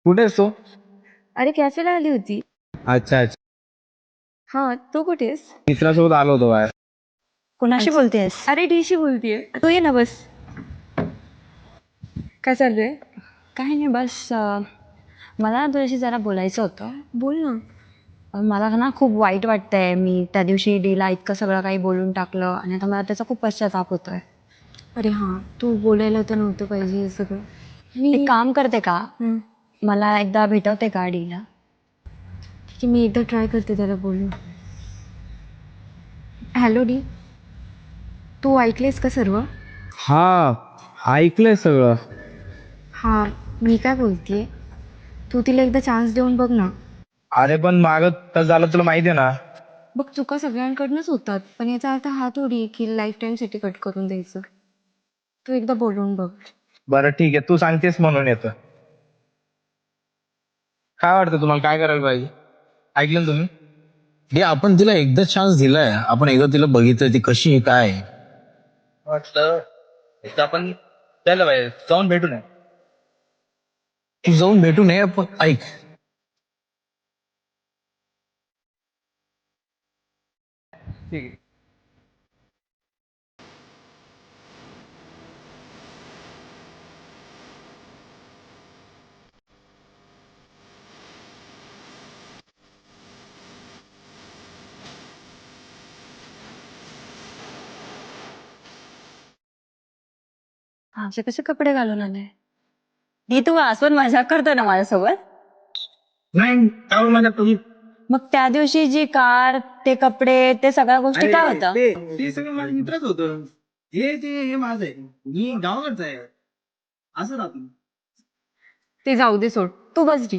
कुठे आहेस तू? अरे कॅफेला आली होती. अच्छा अच्छा. हा, तू कुठेस? मित्रासोबत आलो होतो बाहेर. कोणाशी अच्छा. बोलतेस? अरे डीशी बोलतीये. तू ये ना बस. काय चालू आहे? काही नाही, बस मला ना तुझ्याशी जरा बोलायचं होतं. बोल ना. मला ना खूप वाईट वाटतंय. मी त्या दिवशी डीला इतकं सगळं काही बोलून टाकलं आणि आता मला त्याचा खूप पश्चाताप होतोय. अरे हां, तू बोलायला तर नव्हतं पाहिजे हे सगळं. एक काम करते का? हं, मला एकदा भेटवते का डीला? की मी एकदा ट्राय करते त्याला बोलून. हॅलो डी, तू ऐकलेस का सर्व? हा, ऐकलंय सगळं. हां, मी काय बोलतेय, तू तिला एकदा चान्स देऊन बघ ना. अरे पण मागं तर झालं तुला माहिती आहे ना. बघ, चुका सगळ्यांकडनंच होतात, पण याचा अर्थ हा थोडी की लाईफ टाईमसाठी कट करून द्यायचं. तू एकदा बोलून बघ. बरं ठीक आहे, तू सांगतेस म्हणून येतं. काय वाटतं तुम्हाला, काय करायला पाहिजे? ऐकलं ना तुम्ही? हे आपण तिला एकदा चान्स दिलाय, आपण एकदा तिला बघितलं ती कशी आहे काय आहे. वाटतं एकदा आपण त्याला पाहिजे जाऊन भेटू नये. तू जाऊन भेटू नये पण ऐक, ठीक आहे. असे कसे कपडे घालून आले? डी, तू आसवर मजाक करतोय ना माझ्यासोबत? नाही, काय म्हणत तुम्ही? मग त्या दिवशी जी कार, ते कपडे, ते सगळ्या गोष्टी काय होतं? ते सगळं माझ्या मित्रच होतं. हे माझं आहे. मी गावाकडचा आहे. असं राहतो. ते जाऊ दे, सोड. तू बस डी.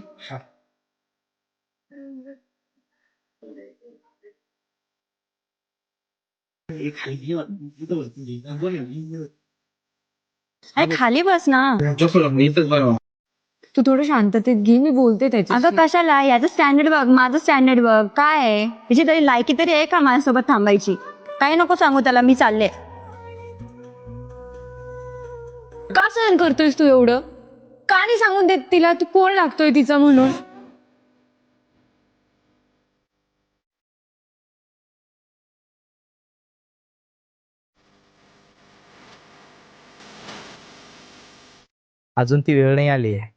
एक खाली इथं बसली. बोल ना. अरे खाली बस ना. मी इथंच बरं. तू थोडं शांततेत घे, मी बोलते त्याच्याशी. अगं कशाला? याचं स्टँडर्ड बघ, माझं स्टँडर्ड बघ. काय आहे याची तरी लायकी तरी आहे का माझ्यासोबत थांबायची? काही नको सांगू त्याला, मी चालले. का सहन करतोयस तू एवढं? का नाही सांगून देत तिला तू कोण लागतोय तिचा म्हणून? अजून ती वेळ नाही आली आहे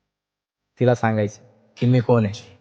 तिला सांगायची की मी कोण आहे.